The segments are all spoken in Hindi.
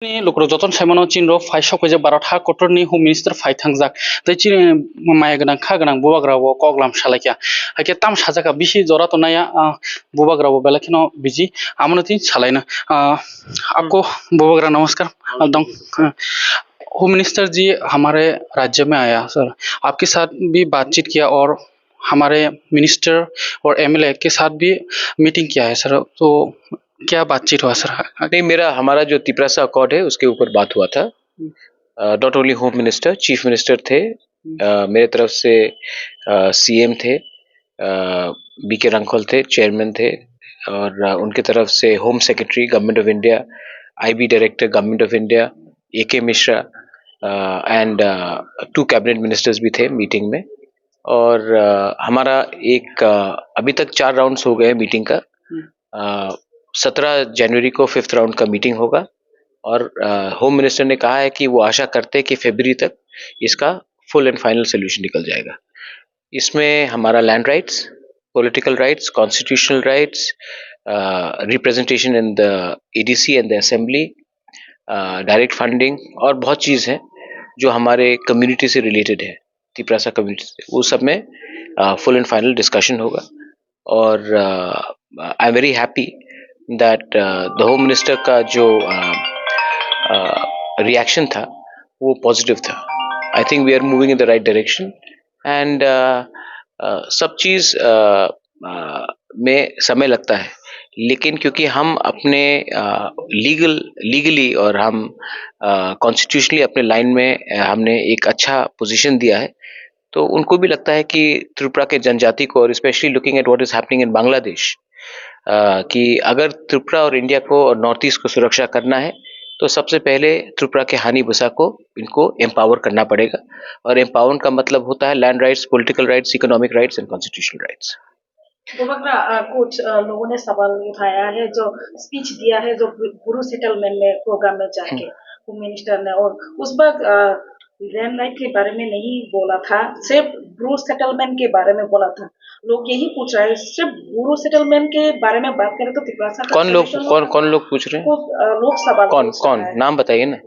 Ni lukro joton saimano chinro faisok je 12 kotorni home minister fai thangjak tei chin maya ganang kha ganang bubagra bo koglam salakya haike tam sajaka bisi jora to naya bubagra bo belakino biji amno tin salaina आपको बुबागरा नमस्कार दम होम मिनिस्टर जी हमारे राज्य में आया सर आपके साथ भी बातचीत किया और हमारे मिनिस्टर और एमएलए के साथ भी मीटिंग किया है सर तो क्या बातचीत हुआ सर नहीं, मेरा हमारा जो तिपरासा अकॉर्ड है उसके ऊपर बात हुआ था। Not only home minister, chief minister थे, मेरे तरफ से सीएम थे, बीके रंखोल थे, चेयरमैन थे, और उनके तरफ से home secretary government of India, IB director government of India, AK Mishra and 2 cabinet ministers भी थे मीटिंग में। और हमारा एक अभी तक 4 राउंड्स हो गए मीटिंग का। 17 जनवरी को 5th राउंड का मीटिंग होगा और होम मिनिस्टर ने कहा है कि वो आशा करते हैं कि फरवरी तक इसका फुल एंड फाइनल सोल्यूशन निकल जाएगा। इसमें हमारा land rights, political rights, constitutional rights, representation in the ADC and the assembly, direct funding और बहुत चीज़ है जो हमारे कम्युनिटी से रिलेटेड है, तिपरासा कम्युनिटी से, वो सब में फुल एंड फाइनल डिस्कशन होगा। और I am very happy that the home minister का जो रिएक्शन था वो पॉजिटिव था। I think we are moving in the right direction and सब चीज़ में समय लगता है, लेकिन क्योंकि हम अपने लीगली और हम कॉन्स्टिट्यूशनली अपने लाइन में हमने एक अच्छा पोजीशन दिया है, तो उनको भी लगता है कि त्रिपुरा के जनजाति को, और specially looking at what is happening in Bangladesh, कि अगर त्रिपुरा और इंडिया को और नॉर्थ ईस्ट को सुरक्षा करना है तो सबसे पहले त्रिपुरा के हानि बुसा को इनको एम्पावर करना पड़ेगा। और एम्पावर का मतलब होता है land rights, political rights, economic rights and constitutional rights. कुछ लोगों ने सवाल उठाया है, जो स्पीच दिया है जो गुरु सेटलमेंट में प्रोग्राम में जाके होम मिनिस्टर ने, और उस वक्त लैंड राइट के बारे में नहीं बोला था, सिर्फ ब्रू सेटलमेंट के बारे में बोला था। लोग यही पूछ रहे हैं, सिर्फ ब्रू सेटलमेंट के बारे में बात करें तो तिपरासा का कौन लोग पूछ रहे हैं? लोग सवाल कौन नाम बताइए ना।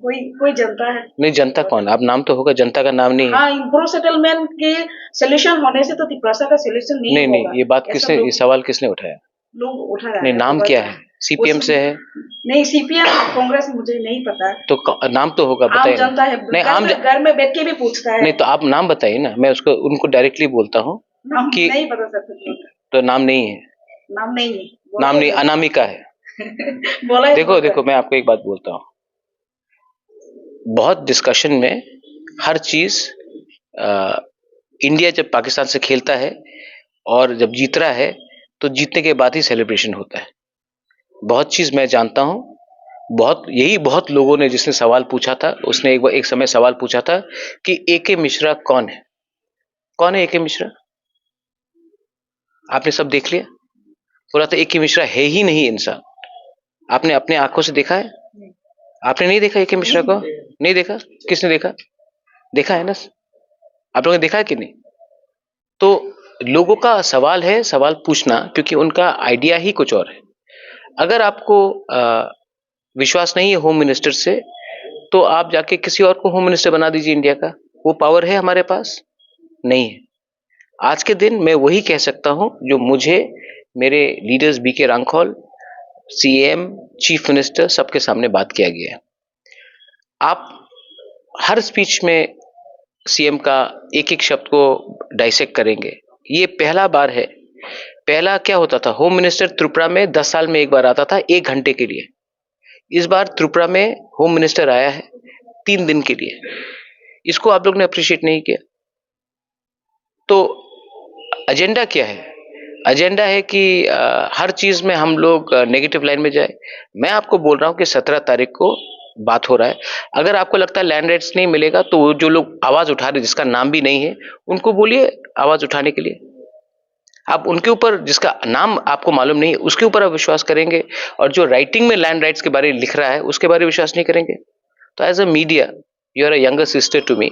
कोई जनता है। नहीं, जनता कौन? आप नाम तो होगा, जनता का नाम नहीं है। हाँ, ब्रू सेटलमेंट के सोल्यूशन होने से तो तिपरासा का सोल्यूशन नहीं होगा। नहीं, ये बात किसने, ये सवाल किसने उठाया? लोग उठा रहे हैं। नहीं, नाम क्या है? सीपीएम से है? नहीं, सीपीएम कांग्रेस मुझे नहीं पता। तो नाम तो होगा, बताइए। आम जनता है, नहीं, आम घर में बैठ के भी पूछता है। नहीं, तो आप नाम बताइए ना, मैं उसको उनको डायरेक्टली बोलता हूँ कि नहीं बता सकते। तो नाम नहीं है, नाम नहीं, अनामिका है। बोला देखो मैं आपको एक बात बोलता हूँ, बहुत डिस्कशन में हर चीज इंडिया जब पाकिस्तान से खेलता है और जब जीत रहा है तो जीतने के बाद ही सेलिब्रेशन होता है। बहुत चीज मैं जानता हूँ, बहुत लोगों ने जिसने सवाल पूछा था, उसने एक समय सवाल पूछा था कि एके मिश्रा कौन है? कौन है एके मिश्रा? आपने सब देख लिया, बोला तो एके मिश्रा है ही नहीं इंसान। आपने अपने आंखों से देखा है? आपने नहीं देखा एके मिश्रा को? नहीं देखा? किसने देखा? देखा है ना, आप लोगों ने देखा है कि नहीं? तो लोगों का सवाल है, सवाल पूछना, क्योंकि उनका आइडिया ही कुछ और है। अगर आपको विश्वास नहीं है होम मिनिस्टर से, तो आप जाके किसी और को होम मिनिस्टर बना दीजिए इंडिया का। वो पावर है हमारे पास? नहीं है। आज के दिन मैं वही कह सकता हूं जो मुझे मेरे leaders BK Rankhol, CM, chief minister सबके सामने बात किया गया है। आप हर स्पीच में सीएम का एक एक शब्द को डाइसेक्ट करेंगे, ये पहला बार है। पहला क्या होता था, होम मिनिस्टर त्रिपुरा में 10 साल में एक बार आता था 1 घंटे के लिए। इस बार त्रिपुरा में होम मिनिस्टर आया है 3 दिन के लिए। इसको आप लोग ने अप्रिशिएट नहीं किया। तो एजेंडा क्या है? एजेंडा है कि हर चीज में हम लोग नेगेटिव लाइन में जाए। मैं आपको बोल रहा हूं कि 17 तारीख को बात हो रहा है। अगर आपको लगता है लैंड राइट्स नहीं मिलेगा, तो जो लोग आवाज उठा रहे, जिसका नाम भी नहीं है, उनको बोलिए आवाज उठाने के लिए। आप उनके ऊपर, जिसका नाम आपको मालूम नहीं है, उसके ऊपर आप विश्वास करेंगे, और जो राइटिंग में लैंड राइट्स के बारे में लिख रहा है उसके बारे में विश्वास नहीं करेंगे। तो as a media, you are a younger sister to me,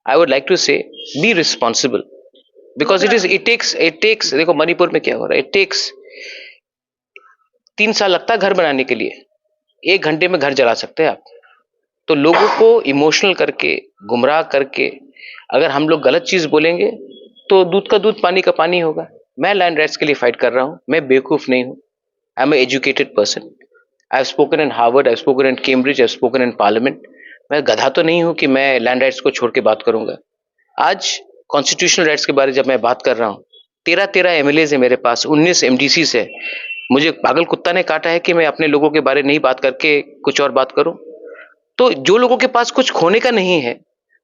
I would like to say be responsible, because it takes देखो मणिपुर में क्या हो रहा है, इट टेक्स 3 साल लगता है घर बनाने के लिए, 1 घंटे में घर जला सकते हैं आप। तो लोगों को इमोशनल करके, गुमराह करके अगर हम लोग गलत चीज बोलेंगे तो दूध का दूध पानी का पानी होगा। मैं लैंड राइट्स के लिए फाइट कर रहा हूं, मैं बेवकूफ नहीं हूं। I am educated person, I have spoken in Harvard, I have spoken in Cambridge, I have spoken in parliament. मैं गधा तो नहीं हूं कि मैं लैंड राइट्स को छोड़ के बात करूंगा। आज कॉन्स्टिट्यूशनल राइट्स के बारे में जब मैं बात कर रहा हूं, 13 एमएलए है मेरे पास, 19 एमडीसी है। मुझे पागल कुत्ता ने काटा है कि मैं अपने लोगों के बारे नहीं बात करके कुछ और बात करूं। तो जो लोगों के पास कुछ खोने का नहीं है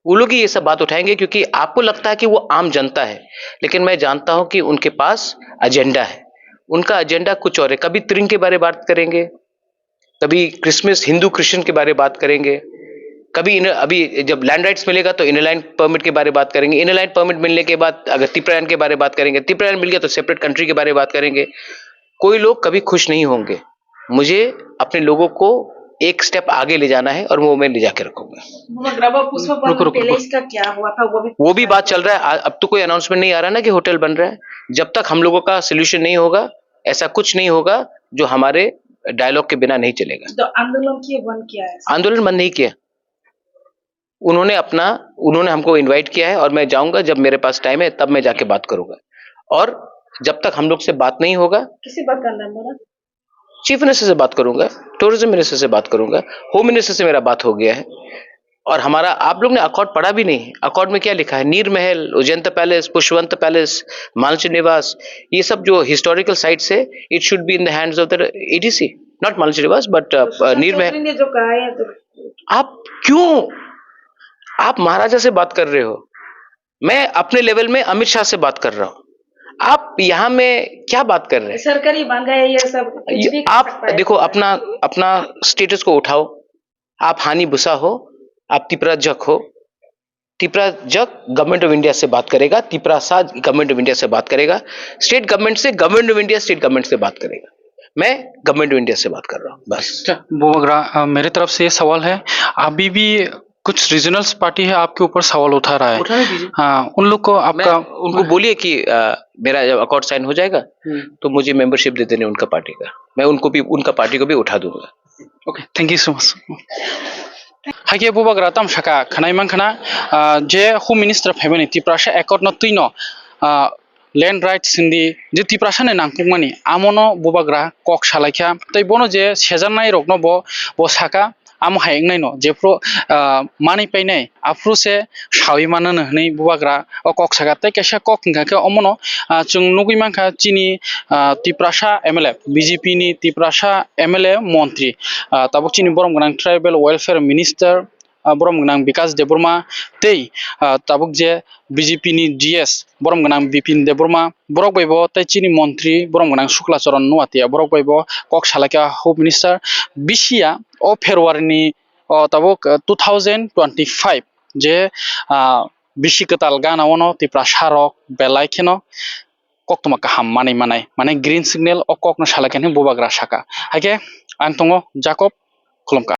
वो लोग ही ये सब बात उठाएंगे, क्योंकि आपको लगता है कि वो आम जनता है, लेकिन मैं जानता हूं कि उनके पास एजेंडा है। उनका एजेंडा कुछ और है। कभी त्रिंग के बारे में बात करेंगे, कभी क्रिसमस हिंदू क्रिश्चियन के बारे में बात करेंगे, कभी अभी जब लैंड राइट्स मिलेगा तो इनलाइन परमिट के बारे में बात करेंगे, इनलाइन परमिट मिलने के बाद अगर तिपरायन के बारे में बात करेंगे, तिपरायन मिल गया तो सेपरेट कंट्री के बारे में बात करेंगे। कोई लोग कभी खुश नहीं होंगे। मुझे अपने लोगों को एक स्टेप आगे ले जाना है और वो मैं ले जाके रखूंगा। पहले इसका क्या हुआ था वो भी बात चल रहा है। अब तो कोई अनाउंसमेंट नहीं आ रहा ना कि होटल बन रहा है। जब तक हम लोगों का सोल्यूशन नहीं होगा, ऐसा कुछ नहीं होगा जो हमारे डायलॉग के बिना नहीं चलेगा। तो आंदोलन की बंद किया है? आंदोलन बंद नहीं किया। उन्होंने हमको इनवाइट किया है और मैं जाऊंगा, जब मेरे पास टाइम है तब मैं जाके बात करूंगा। और जब तक हम लोग से बात नहीं होगा, किसी बात करना है मेरा? चीफ मिनिस्टर से बात करूंगा, टूरिज्म मिनिस्टर से बात करूंगा, होम मिनिस्टर से मेरा बात हो गया है। और हमारा, आप लोग ने अकॉर्ड पढ़ा भी नहीं। अकॉर्ड में क्या लिखा है? Neermahal, Ujjayanta palace, Pushpabanta palace, Malancha Niwas, ये सब जो हिस्टोरिकल साइट्स है, it should be in the hands of the ADC, not Malancha Niwas but नीर महल। ने जो कहा है तो आप महाराजा से बात कर रहे हो, मैं अपने लेवल में अमित शाह से बात कर रहा हूं। आप यहां में क्या बात कर रहे हैं? सरकारी बन गए ये सब, कुछ भी कर आप सकता है। देखो, अपना स्टेटस को उठाओ। आप हानि बुसा हो, आप तिपरा जक हो। तिपरा जक गवर्नमेंट ऑफ इंडिया से बात करेगा, तिपरा सा गवर्नमेंट ऑफ इंडिया से बात करेगा, स्टेट गवर्नमेंट से, government of India state government से बात करेगा। मैं गवर्नमेंट ऑफ इंडिया से बात कर रहा हूँ बस। बोबगरा, मेरे तरफ से ये सवाल है, अभी भी कुछ रीजनल्स पार्टी है आपके ऊपर सवाल उठा रहा है। उठाने दीजिए। हाँ, उन लोग को आपका, उनको बोलिए कि मेरा जब अकॉर्ड साइन हो जाएगा तो मुझे मेंबरशिप दे देने उनका पार्टी का। मैं उनका पार्टी को भी उठा दूंगा। Okay, thank you so much. हाइके बोबगरा तामसाका खनाय मानखाना जे होम मिनिस्टर फेबेनि तिप्रासा एकॉर्ड न तुइनो लैंड राइट्स हिंदी जे तिप्रासाने नांगपुंगमानि आमनो बोबगरा कक सालायखा तै बोनो जे सेजानाय रकनो बो साका आम हायंगनाय न जेफ्रो मानि पाइनाय आफ्रु से सावि माननो हनै बोबगरा ओ कक साका तै केसा कक हिंगाके अमनो जों नुगै मानखा चिनि तिप्रासा एमएलए बीजेपी नि तिप्रासा एमएलए मंत्री ताबुक चिनि बरम गनां ट्राइबल वेलफेयर मिनिस्टर बरम गनां विकास देबरमा तै ताबुक जे बीजेपी नि जीएस बरम गनां बिपिन देबरमा बरक बैबो तै चिनि मंत्री बरम गनां शुक्लाचरण नुवातिया बरक बैबो कक सालायखा होम मिनिस्टर बिसिया ओ फेब्रुवारिनि ताबुक 2025 जे बिसि कताल गानावनो तिप्रासा रक बेलायखेनो कक्तमा kaham manai माने ग्रीन सिग्नेल ओ ककनो सालायखानि बोबगरा साका हाइके आं तंगो जाकब खुलुमका।